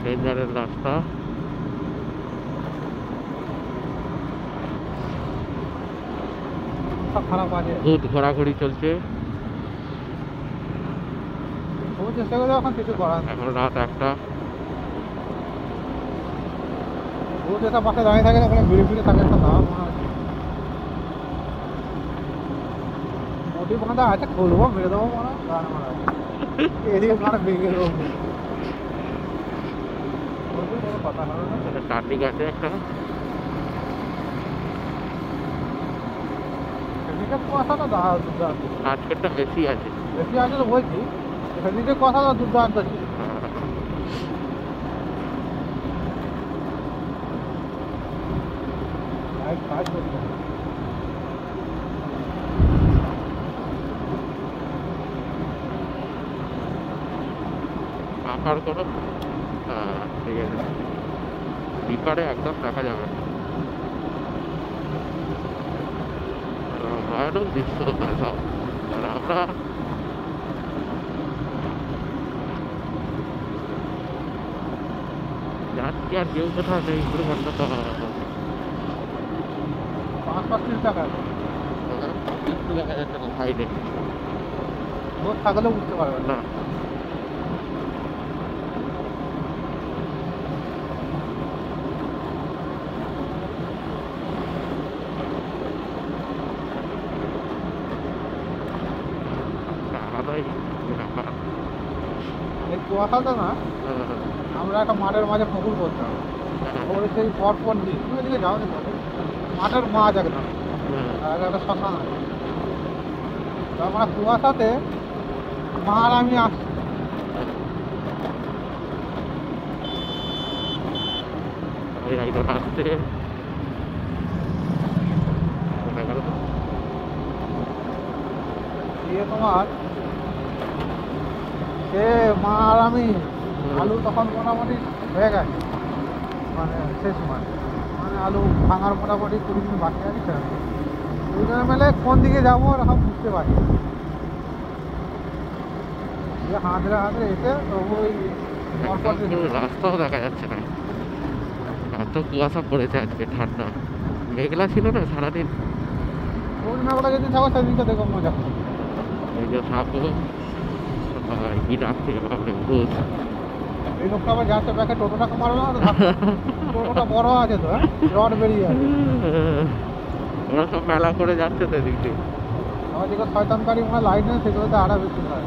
ডেঞ্জারের রাস্তা। ভূত ঘোরাঘুরি চলছে। এখন রাত 1টা। পাশে দাঁড়িয়ে থাকে ওখানে ঘুরে ফিরে থাকে একটা দাম মনে হচ্ছে মোটি বাঁধা আছে, খুলবো মেরে দেবো মনে হয় গান মারা এদিকে মানে ভেঙে দেবো কথা হবে না। ট্রাফিক আছে একটা। সেদিকে কথাটা দুর্দান্ত, আজকেরটা বেশি আছে। বেশি আছে তো বলছি, সেদিকে কথাটা দুর্দান্ত ছিল। কাজ করতে হবে। পাখার করো, ঠিক আছে। বিপারে একদম দেখা যাবে না, ভয়ানক দৃশ্য সব। আর আমরা যাচ্ছি আর কেউ কোথাও নেই, পুরো বন্ধ তো 5-5 টাকা একটু দেখা যাচ্ছে না সাইডে। লোক থাকলেও বুঝতে পারবে না। না আলাদাই ব্যাপার। এই কুয়াশাটা না, আমরা একটা মাঠের মাঝে পুকুর করতাম, ওর সেই পরপর দিন তুমি এদিকে যাও নি মাঠের মাছ একদম, আর একটা শ্মশান আছে। আমরা কুয়াশাতে মা আর আমি আসছি, আসছে দিয়ে তোমার সে মা আর আমি আলু তখন মোটামুটি হয়ে গেছে, মানে শেষ মানে আলু ভাঙার মোটামুটি 20 দিন বাকি আছে। দুজনে মিলে কোন দিকে যাবো এরকম বুঝতে পারি, হাঁটতে হাঁটতে এসে তবু ওই রাস্তাও দেখা যাচ্ছে না, এত কুয়াশা পড়েছে আজকে। ঠান্ডা মেঘলা ছিল না সারাদিন। পূর্ণিমাগুলো যদি থাকো সেদিনকে দেখো মজা। এই যে থাকো কি রাখছে বাপরে ভূত। এই লোকটা আবার যাচ্ছে ব্যাকে টোটোটাকে মারবে না তো, টোটোটা বড় আছে তো, রড বেরিয়ে আছে। ওরা সব মেলা করে যাচ্ছে তো এদিক দিয়ে। আমার যেগুলো শয়তান গাড়ি মনে লাইট নেই সেগুলোতে আরো বেশি হয়।